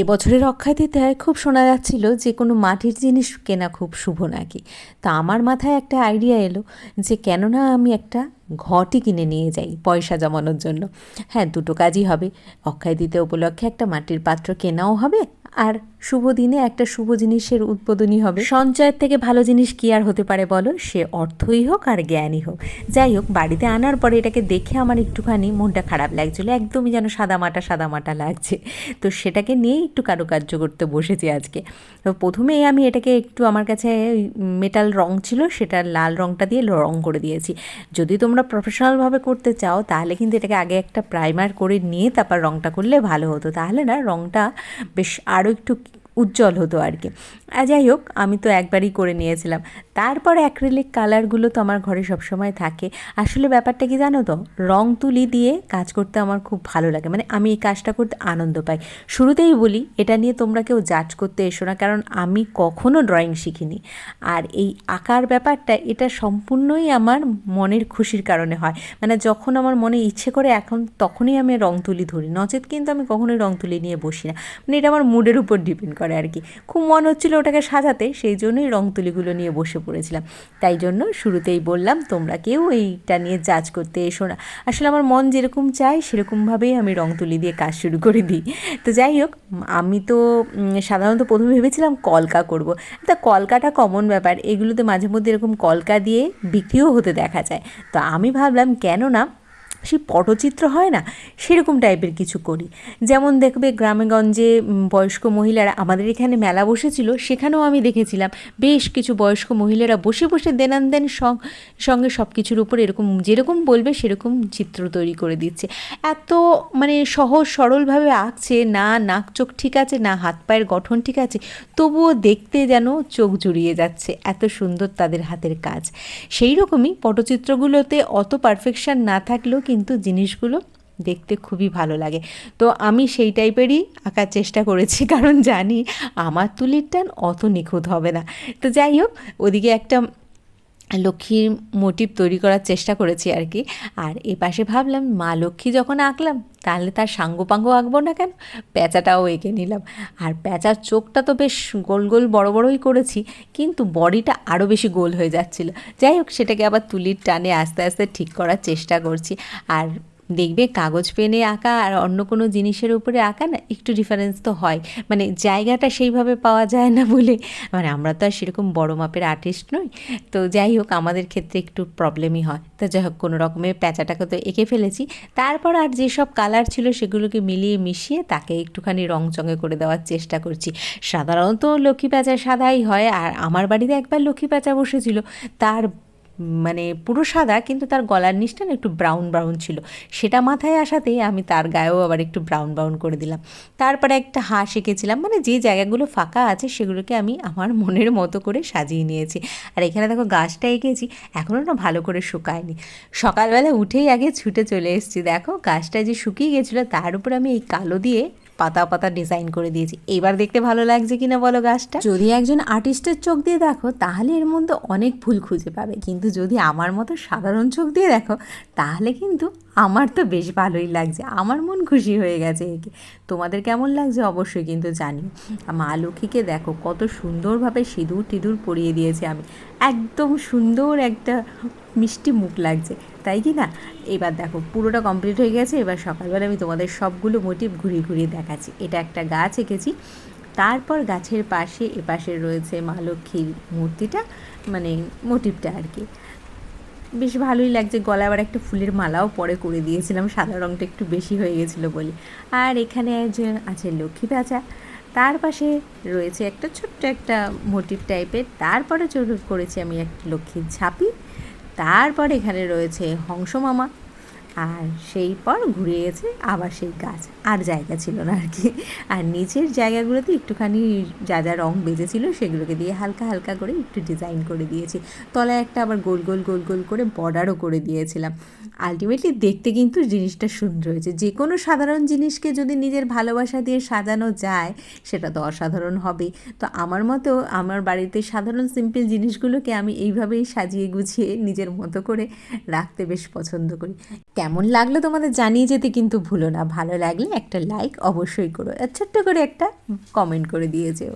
এবছরের অক্ষয় তৃতীয়ায় খুব শোনা যাচ্ছিল যে কোনো মাটির জিনিস কেনা খুব শুভ নাকি। তা আমার মাথায় একটা আইডিয়া এলো যে কেন না আমি একটা ঘটি কিনে নিয়ে যাই পয়সা জমানোর জন্য। হ্যাঁ, দুটো কাজই হবে, অক্ষয় তৃতীয়া উপলক্ষে একটা মাটির পাত্র কেনাও হবে, আর শুভ দিনে একটা শুভ জিনিসের উদ্বোধনী হবে। সঞ্চয়ের থেকে ভালো জিনিস কী আর হতে পারে বলো, সে অর্থই হোক আর জ্ঞানই হোক। যাই হোক, বাড়িতে আনার পরে এটাকে দেখে আমার একটুখানি মনটা খারাপ লাগছিলো, একদমই যেন সাদামাটা লাগছে। তো সেটাকে নিয়েই একটু কারুকার্য করতে বসেছি আজকে। তো প্রথমেই আমি এটাকে একটু, আমার কাছে মেটাল রং ছিল, সেটা লাল রংটা দিয়ে রং করে দিয়েছি। যদি তোমরা প্রফেশনালভাবে করতে চাও তাহলে কিন্তু এটাকে আগে একটা প্রাইমার করে নিয়ে তারপর রংটা করলে ভালো হতো, তাহলে না রংটা বেশ আরও একটু উজ্জ্বল হতো আর কি। যাই হোক, আমি তো একবারই করে নিয়েছিলাম। তারপর অ্যাক্রিলিক কালারগুলো তো আমার ঘরে সবসময় থাকে। আসলে ব্যাপারটা কি জানো তো, রং তুলি দিয়ে কাজ করতে আমার খুব ভালো লাগে, মানে আমি এই কাজটা করতে আনন্দ পাই। শুরুতেই বলি, এটা নিয়ে তোমরা কেউ জাজ করতে এসো না, কারণ আমি কখনো ড্রয়িং শিখিনি। আর এই আঁকার ব্যাপারটা, এটা সম্পূর্ণই আমার মনের খুশির কারণে হয়। মানে যখন আমার মনে ইচ্ছে করে এখন তখনই আমি রং তুলি ধরি, নচেত কিন্তু আমি কখনোই রং তুলি নিয়ে বসি না। মানে এটা আমার মুডের উপর ডিপেন্ড করে আর কি। খুব মন হচ্ছিলো ওটাকে সাজাতে, সেই জন্যই রং তুলিগুলো নিয়ে বসে পড়েছিলাম। তাই জন্য শুরুতেই বললাম, তোমরা কেউ এইটা নিয়ে জাজ করতে এসো না। আসলে আমার মন যেরকম চায় সেরকমভাবেই আমি রং তুলি দিয়ে কাজ শুরু করে দিই। তো যাই হোক, আমি তো সাধারণত প্রথমে ভেবেছিলাম কলকা করব। তা কলকাটা কমন ব্যাপার, এগুলোতে মাঝে মধ্যে এরকম কলকা দিয়ে বিক্রিও হতে দেখা যায়। তো আমি ভাবলাম কেন না সেই পটচিত্র হয় না, সেরকম টাইপের কিছু করি। যেমন দেখবে গ্রামেগঞ্জে বয়স্ক মহিলারা, আমাদের এখানে মেলা বসেছিল, সেখানেও আমি দেখেছিলাম বেশ কিছু বয়স্ক মহিলারা বসে বসে দেন সঙ্গে সব কিছুর উপর এরকম যেরকম বলবে সেরকম চিত্র তৈরি করে দিচ্ছে। এত মানে সহজ সরলভাবে আঁকছে, না নাক চোখ ঠিক আছে, না হাত পায়ের গঠন ঠিক আছে, তবুও দেখতে যেন চোখ জুড়িয়ে যাচ্ছে, এত সুন্দর তাদের হাতের কাজ। সেই রকমই পটচিত্রগুলোতে অত পারফেকশন না থাকলেও কিন্তু জিনিসগুলো দেখতে খুবই ভালো লাগে। তো আমি সেই টাইপেরই আঁকার চেষ্টা করেছি, কারণ জানি আমার তুলির টান অত নিখুঁত হবে না। তো যাই হোক, ওদিকে একটা লক্ষ্মীর মোটিভ তৈরি করার চেষ্টা করেছি আর কি। আর এপাশে ভাবলাম মা লক্ষ্মী যখন আঁকলাম, তাহলে তার সাঙ্গপাঙ্গ আঁকবো না কেন, প্যাঁচাটাও এঁকে নিলাম। আর প্যাঁচার চোখটা তো বেশ গোল গোল বড় বড়ই করেছি, কিন্তু বডিটা আরও বেশি গোল হয়ে যাচ্ছিলো। যাই হোক, সেটাকে আবার তুলির টানে আস্তে আস্তে ঠিক করার চেষ্টা করছি। আর দেখবে কাগজ পেনে আঁকা আর অন্য কোনো জিনিসের উপরে আঁকা না একটু ডিফারেন্স তো হয়, মানে জায়গাটা সেইভাবে পাওয়া যায় না বলে, মানে আমরা তো আর সেরকম বড় মাপের আর্টিস্ট নই। তো যাই হোক, আমাদের ক্ষেত্রে একটু প্রবলেমই হয়। তো যাই হোক, কোনো রকমের প্যাঁচাটাকে তো এঁকে ফেলেছি। তারপর আর যেসব কালার ছিল সেগুলোকে মিলিয়ে মিশিয়ে তাকে একটুখানি রংচঙে করে দেওয়ার চেষ্টা করছি। সাধারণত লক্ষ্মী প্যাঁচা সাদাই হয়, আর আমার বাড়িতে একবার লক্ষ্মী প্যাঁচা বসেছিল, তার মানে পুরো সাদা, কিন্তু তার গলার নিচটা না একটু ব্রাউন ছিল। সেটা মাথায় আসাতেই আমি তার গায়েও আবার একটু ব্রাউন করে দিলাম। তারপরে একটা হাঁস এঁকেছিলাম, মানে যে জায়গাগুলো ফাঁকা আছে সেগুলোকে আমি আমার মনের মতো করে সাজিয়ে নিয়েছি। আর এখানে দেখো গাছটা এঁকেছি, এখনও না ভালো করে শুকায়নি। সকালবেলা উঠেই আগে ছুটে চলে এসেছি, দেখো গাছটা যে শুকিয়ে গেছিলো তার উপর আমি এই কালো দিয়ে পাতা পাতা ডিজাইন করে দিয়েছি। এবার দেখতে ভালো লাগছে কিনা বলো গাছটা? যদি একজন আর্টিস্টের চোখ দিয়ে দেখো তাহলে এর মধ্যে অনেক ভুল খুঁজে পাবে, কিন্তু যদি আমার মতো সাধারণ চোখ দিয়ে দেখো তাহলে কিন্তু আমার তো বেশ ভালোই লাগছে, আমার মন খুশি হয়ে গেছে একে। তোমাদের কেমন লাগছে অবশ্যই কিন্তু জানিও। মা লক্ষ্মীকে দেখো কত সুন্দরভাবে সিঁদুর টিঁদুর পরিয়ে দিয়েছে আমি, একদম সুন্দর একটা মিষ্টি মুখ লাগছে, তাই কি না? এবার দেখো পুরোটা কমপ্লিট হয়ে গেছে। এবার সকালবেলা আমি তোমাদের সবগুলো মোটিভ ঘুরিয়ে দেখাচ্ছি। এটা একটা গাছ এঁকেছি, তারপর গাছের পাশে এপাশে রয়েছে মা লক্ষ্মীর মূর্তিটা, মানে মোটিভটা আর কি। বেশ ভালোই লাগছে। গলা আবার একটা ফুলের মালাও পরে করে দিয়েছিলাম, সাদা রঙটা একটু বেশি হয়ে গেছিলো বলে। আর এখানে আছে লক্ষ্মী প্যাঁচা, তার পাশে রয়েছে একটা ছোট্ট একটা মোটিভ টাইপের। তারপরে করেছি আমি একটা লক্ষ্মীর ঝাঁপি। তারপর এখানে রয়েছে হংস মামা, আর সেই পর ঘুরে গেছে আবার সেই গাছ, আর জায়গা ছিল না আর কি। আর নিচের জায়গাগুলোতে একটুখানি যা যা রঙ বেজেছিল সেগুলোকে দিয়ে হালকা হালকা করে একটু ডিজাইন করে দিয়েছি। তলায় একটা আবার গোল গোল করে বর্ডারও করে দিয়েছিলাম। আলটিমেটলি দেখতে কিন্তু জিনিসটা সুন্দর হয়েছে। যে কোনো সাধারণ জিনিসকে যদি নিজের ভালোবাসা দিয়ে সাজানো যায় সেটা তো অসাধারণ হবেই। তো আমার মতো আমার বাড়িতে সাধারণ সিম্পল জিনিসগুলোকে আমি এইভাবেই সাজিয়ে গুছিয়ে নিজের মতো করে রাখতে বেশ পছন্দ করি। কেমন লাগলো তোমাদের জানিয়ে যেতে কিন্তু ভুলো না। ভালো লাগলে একটা লাইক অবশ্যই করো আর ছোট্ট করে একটা কমেন্ট করে দিয়ে যেও।